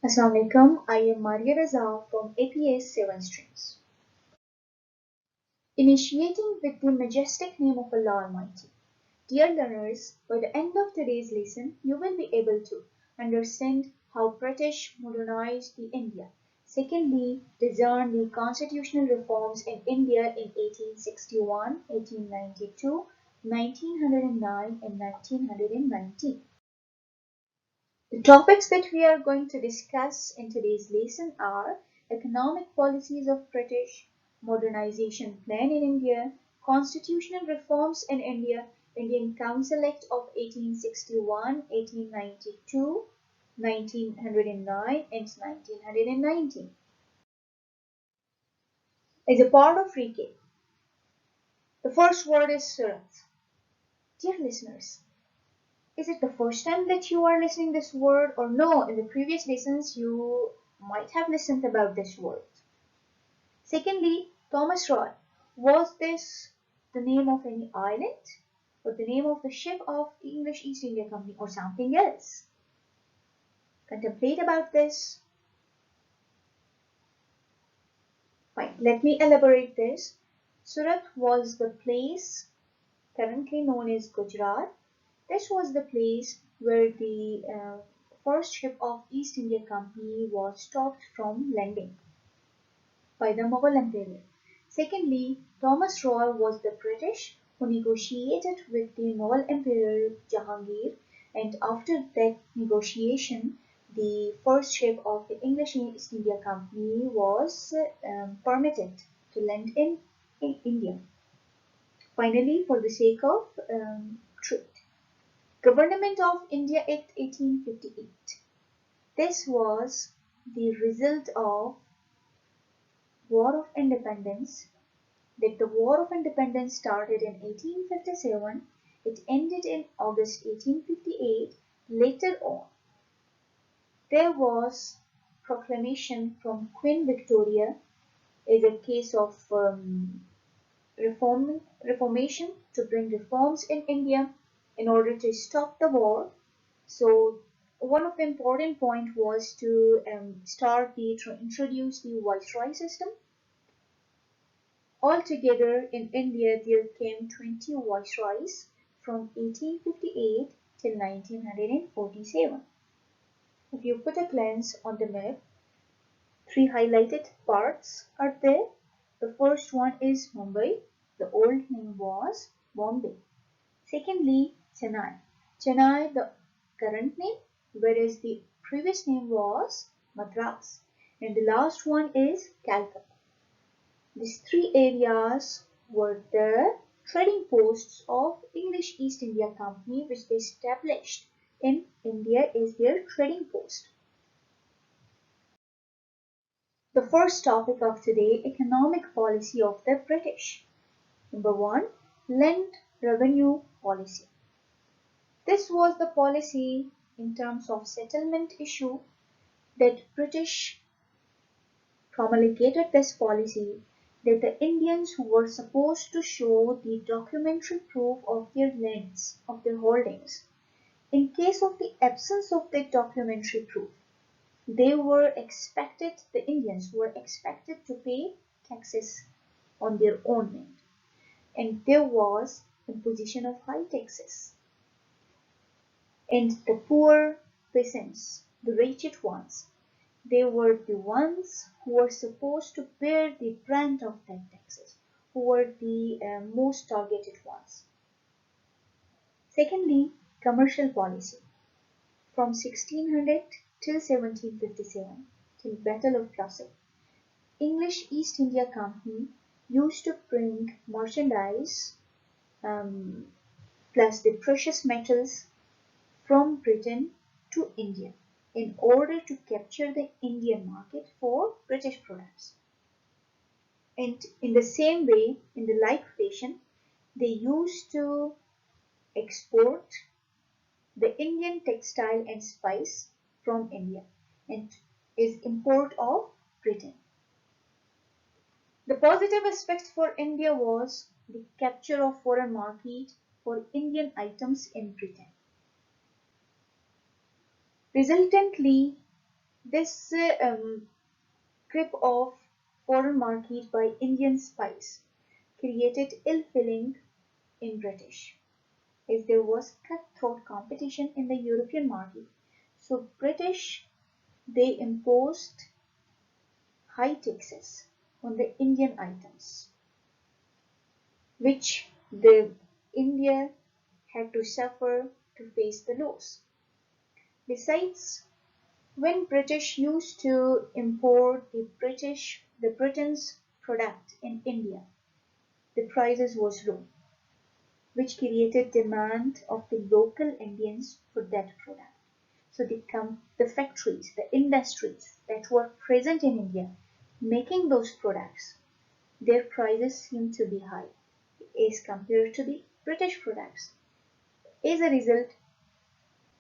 Assalamu alaikum, I am Maria Raza from APS 7 Streams. Initiating with the majestic name of Allah Almighty. Dear learners, by the end of today's lesson, you will be able to understand how British modernized the India. Secondly, discern the constitutional reforms in India in 1861, 1892, 1909 and 1919. The topics that we are going to discuss in today's lesson are economic policies of British, modernization plan in India, constitutional reforms in India, Indian Council Act of 1861, 1892, 1909 and 1919. As a part of recap, the first word is Surat. Dear listeners, is it the first time that you are listening this word or no? In the previous lessons you might have listened about this word. Secondly, Thomas Roy. Was this the name of any island or the name of the ship of the English East India Company or something else? Contemplate about this. Fine, let me elaborate this. Surat was the place currently known as Gujarat. This was the place where the first ship of East India Company was stopped from landing by the Mughal Emperor. Secondly, Thomas Roy was the British who negotiated with the Mughal Emperor Jahangir, and after that negotiation, the first ship of the English East India Company was permitted to land in India. Finally, for the sake of truth. Government of India Act 1858. This was the result of War of Independence. That the War of Independence started in 1857. It ended in August 1858. Later on, there was proclamation from Queen Victoria as a case of reformation to bring reforms in India in order to stop the war. So one of the important point was to introduce the viceroy system. Altogether in India there came 20 viceroys from 1858 till 1947. If you put a glance on the map, three highlighted parts are there. The first one is Mumbai. The old name was Bombay. Secondly, Chennai. Chennai, the current name, whereas the previous name was Madras. And the last one is Calcutta. These three areas were the trading posts of English East India Company, which they established in India as their trading post. The first topic of today, economic policy of the British. Number 1, land revenue policy. This was the policy in terms of settlement issue that British promulgated this policy that the Indians were supposed to show the documentary proof of their lands, of their holdings. In case of the absence of that documentary proof, the Indians were expected to pay taxes on their own land. And there was imposition of high taxes. And the poor peasants, the wretched ones, they were the ones who were supposed to bear the brunt of that taxes, who were the most targeted ones. Secondly, commercial policy. From 1600 till 1757, till Battle of Plassey, English East India Company used to bring merchandise plus the precious metals from Britain to India in order to capture the Indian market for British products. And in the same way, in the like fashion, they used to export the Indian textile and spice from India and is import of Britain. The positive aspect for India was the capture of foreign market for Indian items in Britain. Resultantly, This grip of foreign market by Indian spies created ill feeling in British, as there was cutthroat competition in the European market. So British, they imposed high taxes on the Indian items, which the India had to suffer to face the loss. Besides, when British used to import the Britain's product in India, the prices was low, which created demand of the local Indians for that product. So the factories, the industries that were present in India making those products, their prices seemed to be high as compared to the British products. As a result,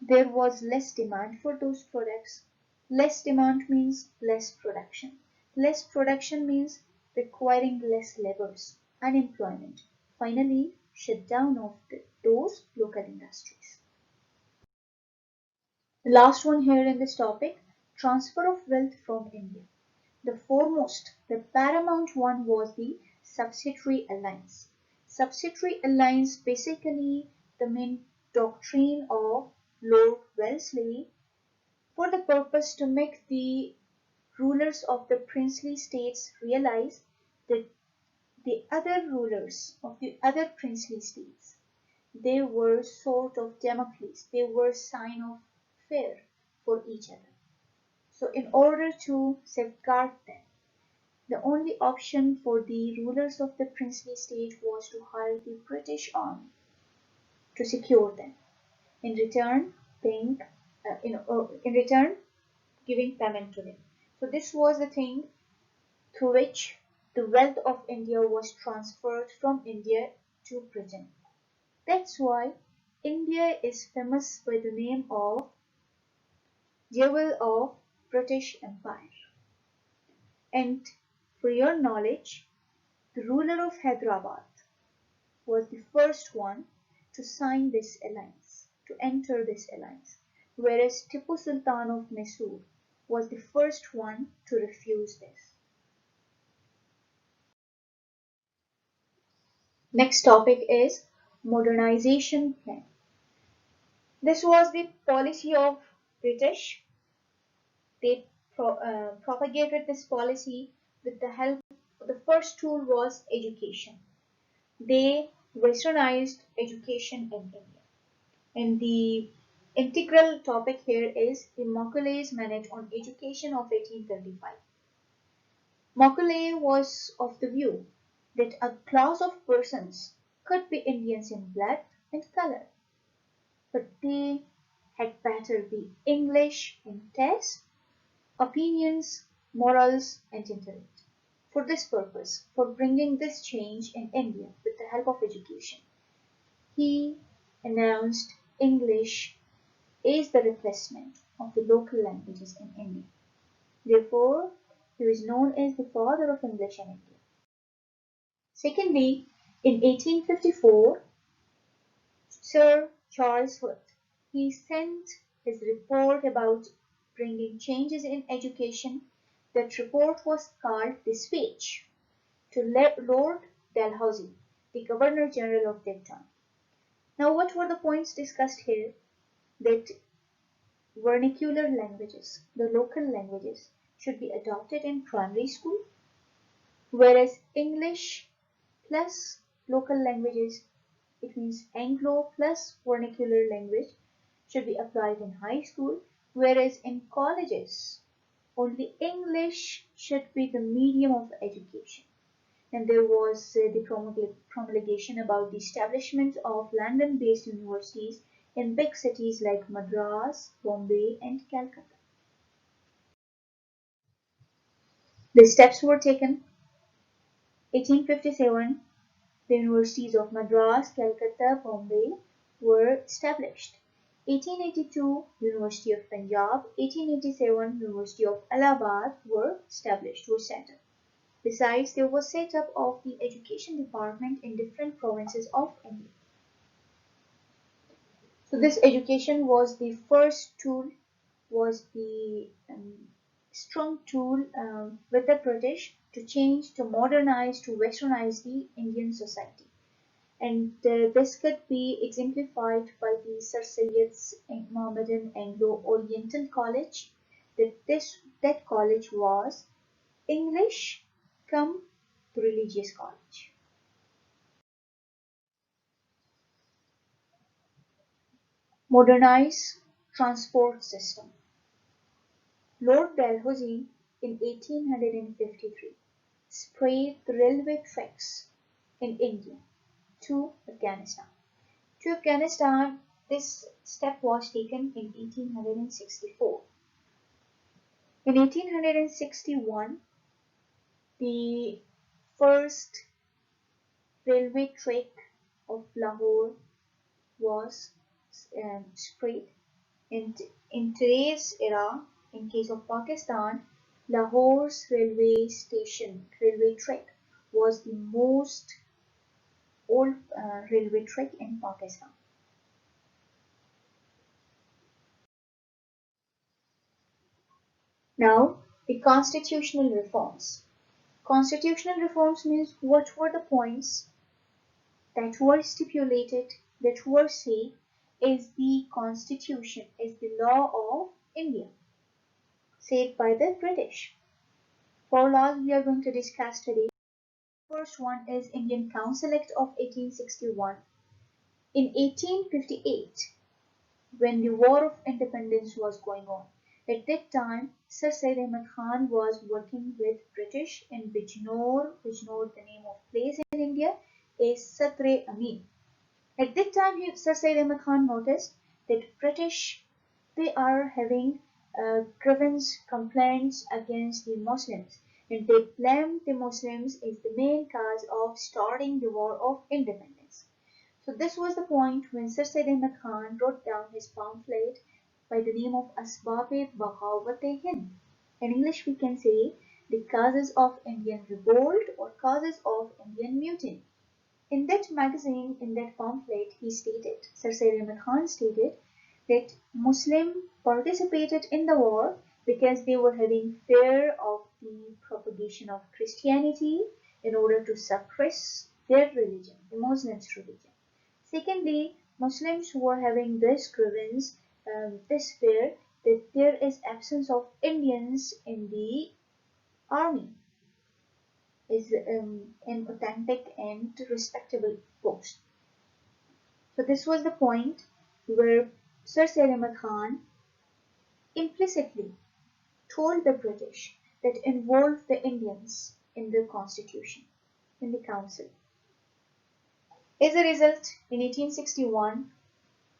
there was less demand for those products. Less demand means less production. Less production means requiring less laborers, unemployment. Finally, shutdown of those local industries. The last one here in this topic, transfer of wealth from India. The foremost, the paramount one was the subsidiary alliance. Subsidiary alliance, basically the main doctrine of Lord Wellesley, for the purpose to make the rulers of the princely states realize that the other rulers of the other princely states, they were sort of Damocles, they were sign of fear for each other. So in order to safeguard them, the only option for the rulers of the princely state was to hire the British army to secure them. In return, paying, in return, giving payment to them. So this was the thing through which the wealth of India was transferred from India to Britain. That's why India is famous by the name of Jewel of British Empire. And for your knowledge, the ruler of Hyderabad was the first one to sign this alliance, to enter this alliance, whereas Tipu Sultan of Mysore was the first one to refuse this. Next topic is modernization plan. This was the policy of British. They propagated this policy with the help. The first tool was education. They westernized education in India. And the integral topic here is the Macaulay's Manage on Education of 1835. Macaulay was of the view that a class of persons could be Indians in blood and color, but they had better be English in taste, opinions, morals, and intellect. For this purpose, for bringing this change in India with the help of education, he announced English as the replacement of the local languages in India. Therefore, he was known as the father of English in India. Secondly, in 1854, Sir Charles Wood, he sent his report about bringing changes in education. That report was called the Speech to Lord Dalhousie, the Governor General of that time. Now, what were the points discussed here? That vernacular languages, the local languages, should be adopted in primary school, whereas English plus local languages, it means Anglo plus vernacular language, should be applied in high school, whereas in colleges, only English should be the medium of education. And there was the promulgation about the establishment of London-based universities in big cities like Madras, Bombay, and Calcutta. The steps were taken. 1857, the universities of Madras, Calcutta, Bombay were established. 1882, University of Punjab, 1887, University of Allahabad were established, were set up. Besides, there was set up of the education department in different provinces of India. So this education was the first tool, was the strong tool with the British to change, to modernize, to westernize the Indian society. And this could be exemplified by the Sir Syed's Mohammedan Anglo-Oriental College. That college was English come the religious college. Modernize transport system. Lord Dalhousie in 1853 sprayed the railway tracks in India to Afghanistan. To Afghanistan, this step was taken in 1864. In 1861, the first railway track of Lahore was sprayed. In today's era, in case of Pakistan, Lahore's railway track was the most old railway track in Pakistan. Now, the constitutional reforms. Constitutional reforms means what were the points that were stipulated, that were said is the constitution, is the law of India, said by the British. Four laws we are going to discuss today. First one is Indian Council Act of 1861. In 1858, when the War of Independence was going on, at that time Sir Syed Ahmad Khan was working with British in Bijnor. Bijnor, the name of place in India, is Sadr Amin. At that time, Sir Syed Ahmad Khan noticed that British, they are having grievance complaints against the Muslims, and they blamed the Muslims as the main cause of starting the War of Independence. So this was the point when Sir Syed Ahmad Khan wrote down his pamphlet by the name of Asbab-e-Baghawat-e-Hind. In English we can say the causes of Indian revolt or causes of Indian mutiny. In that magazine, in that pamphlet, he stated, Sir Syed Ahmad Khan stated, that Muslims participated in the war because they were having fear of the propagation of Christianity in order to suppress their religion, the Muslims' religion. Secondly, Muslims were having this grievance, this fear that there is absence of Indians in the army, is an authentic and respectable post. So this was the point where Sir Syed Ahmad Khan implicitly told the British that involve the Indians in the constitution, in the council. As a result, in 1861,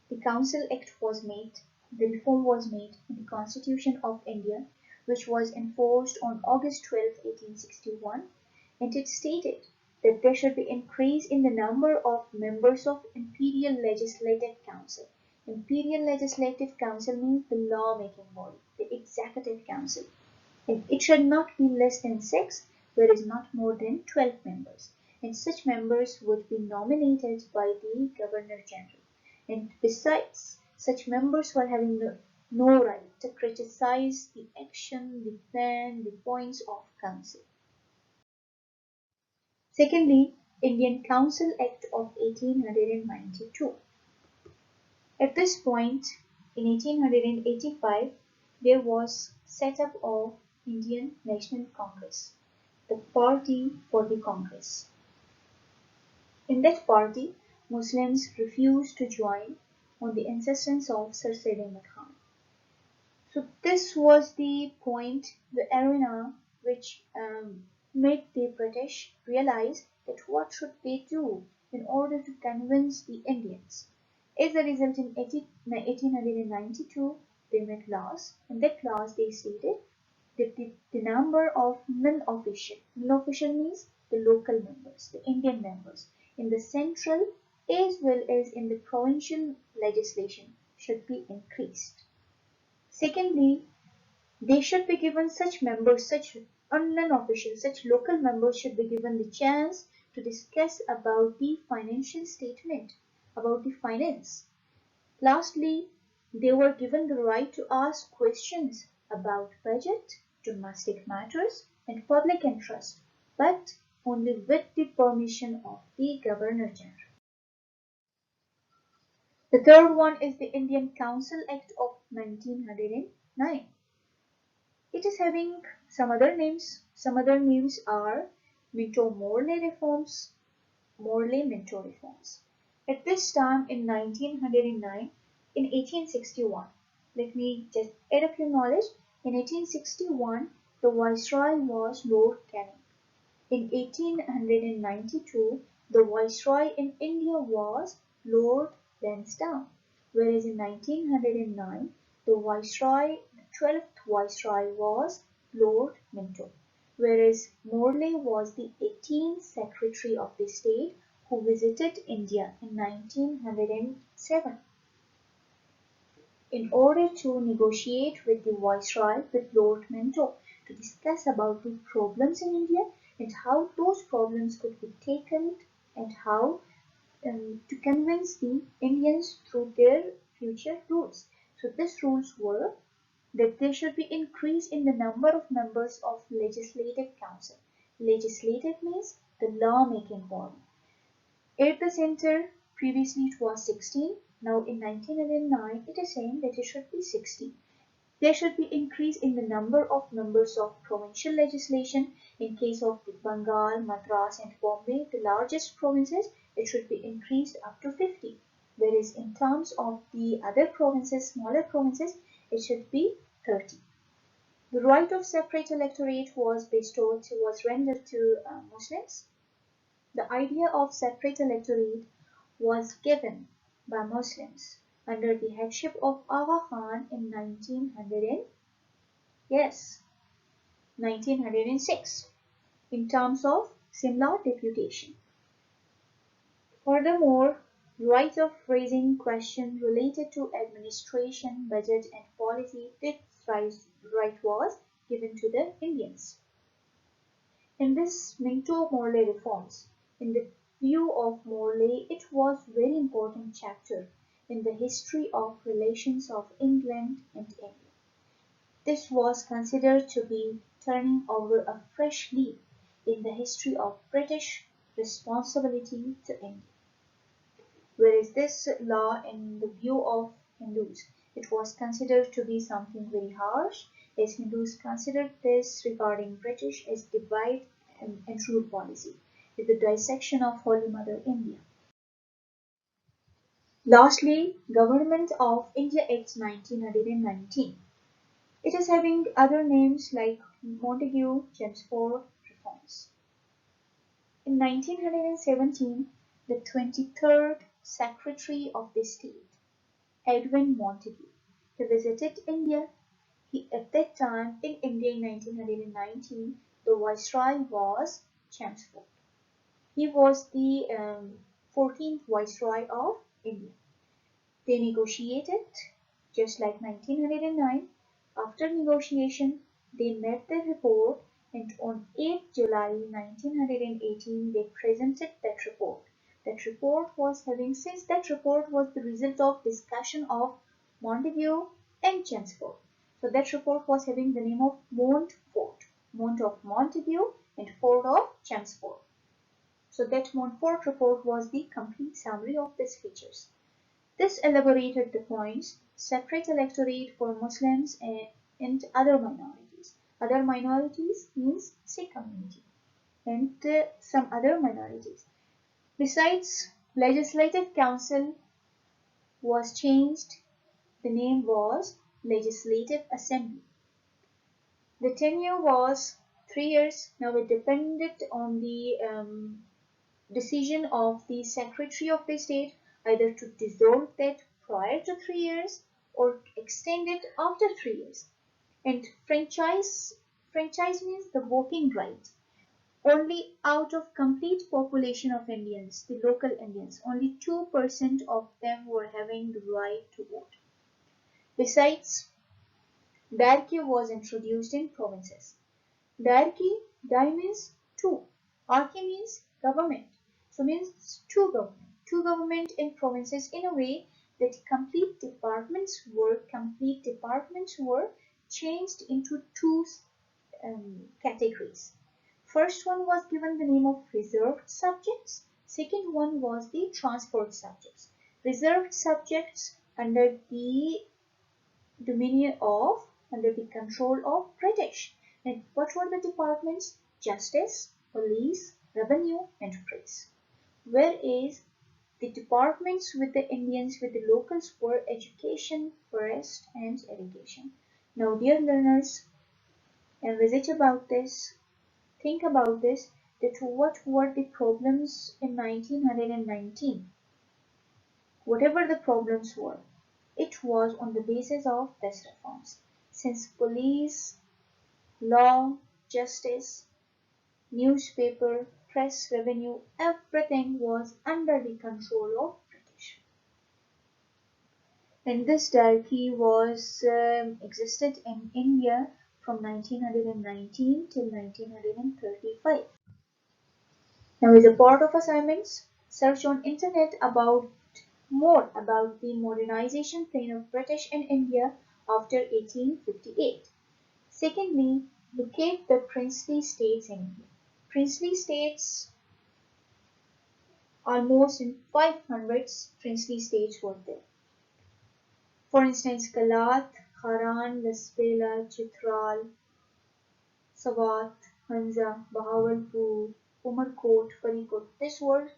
the Council Act was made, the reform was made in the Constitution of India, which was enforced on August 12, 1861, and it stated that there should be increase in the number of members of Imperial Legislative Council. Imperial Legislative Council means the law-making body, the Executive Council. And it should not be less than 6, whereas not more than 12 members. And such members would be nominated by the Governor General. And besides, such members were having no right to criticize the action, the plan, the points of council. Secondly, Indian Council Act of 1892. At this point, in 1885, there was set up of Indian National Congress, the party for the Congress. In that party, Muslims refused to join on the insistence of Sir Syed Ahmad Khan. So this was the point, the arena which made the British realize that what should they do in order to convince the Indians. As a result, in 1892, they made laws. In that laws, they stated that the number of non-official means the local members, the Indian members, in the central as well as in the provincial legislation should be increased. Secondly, they should be given such members, such non-official, such local members should be given the chance to discuss about the financial statement, about the finance. Lastly, they were given the right to ask questions about budget, domestic matters, and public interest, but only with the permission of the Governor General. The third one is the Indian Council Act of 1909. It is having some other names. Some other names are Minto-Morley Reforms, Morley-Minto Reforms. At this time in 1909, in 1861, let me just add up your knowledge. In 1861, the Viceroy was Lord Canning. In 1892, the Viceroy in India was Lord Lansdowne, whereas in 1909, the Viceroy, the 12th Viceroy was Lord Minto, whereas Morley was the 18th Secretary of the State who visited India in 1907. In order to negotiate with the Viceroy, with Lord Minto, to discuss about the problems in India and how those problems could be tackled and how to convince the Indians through their future rules. So these rules were that there should be increase in the number of members of Legislative Council. Legislative means the law-making body. At the center, previously it was 16. Now in 1909, it is saying that it should be 60. There should be increase in the number of members of provincial legislation. In case of Bengal, Madras and Bombay, the largest provinces, it should be increased up to 50. Whereas in terms of the other provinces, smaller provinces, it should be 30. The right of separate electorate was rendered to Muslims. The idea of separate electorate was given by Muslims under the headship of Aga Khan in 1906 in terms of Simla deputation. Furthermore, right of raising questions related to administration, budget and policy, this right was given to the Indians. In this Minto-Morley reforms, in the view of Morley, it was a very important chapter in the history of relations of England and India. This was considered to be turning over a fresh leaf in the history of British responsibility to India. Whereas this law, in the view of Hindus, it was considered to be something very harsh, as Hindus considered this regarding British as divide and rule policy, with the dissection of Holy Mother India. Lastly, Government of India Act 1919. It is having other names like Montagu-Chelmsford Reforms. In 1917, the 23rd Secretary of the State, Edwin Montagu, he visited India. At that time, in India in 1919, the Viceroy was Chelmsford. He was the 14th Viceroy of India. They negotiated, just like 1909. After negotiation, they met their report, and on 8th July 1918, they presented that report. That report was having, since that report was the result of discussion of Montagu and Chelmsford. So that report was having the name of Montfort. Mont of Montagu and Fort of Chelmsford. So that Montfort report was the complete summary of these features. This elaborated the points: separate electorate for Muslims and other minorities. Other minorities means Sikh community and some other minorities. Besides, Legislative Council was changed. The name was Legislative Assembly. The tenure was 3 years. Now it depended on the decision of the Secretary of the State either to dissolve that prior to 3 years or extend it after 3 years. And franchise means the voting right. Only out of complete population of Indians, the local Indians, only 2% of them were having the right to vote. Besides, diarchy was introduced in provinces. Diarchy, di means two, archy means government. So means two government in provinces, in a way that complete departments were changed into two categories. First one was given the name of reserved subjects. Second one was the transferred subjects. Reserved subjects under the under the control of British. And what were the departments? Justice, police, revenue, and press. Whereas the departments with the Indians, with the locals, were education, forest, and irrigation. Now, dear learners, envisage about this, think about this, that what were the problems in 1919? Whatever the problems were, it was on the basis of these reforms. Since police, law, justice, newspaper, press, revenue, everything was under the control of British. And this diarchy was existed in India from 1919 till 1935. Now, as a part of assignments, search on internet about more about the modernization plan of British in India after 1858. Secondly, locate the princely states in India. Princely states, almost in 500 princely states were there. For instance, Kalat, Haran, Laspela, Chitral, Sawat, Hanza, Bahawalpur, Umarkot, Farikot. These were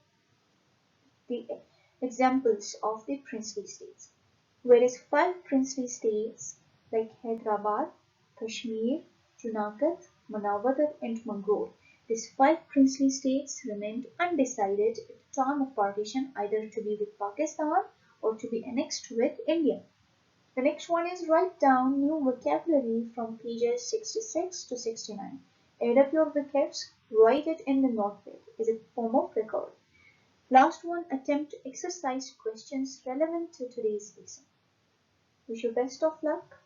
the examples of the princely states. Whereas 5 princely states like Hyderabad, Kashmir, Junagadh, Manawar, and Mangalore, these 5 princely states remained undecided at the time of partition, either to be with Pakistan or to be annexed with India. The next one is write down new vocabulary from pages 66 to 69. Add up your vocabs, write it in the notepad as a form of record. Last one, attempt exercise questions relevant to today's lesson. Wish you best of luck.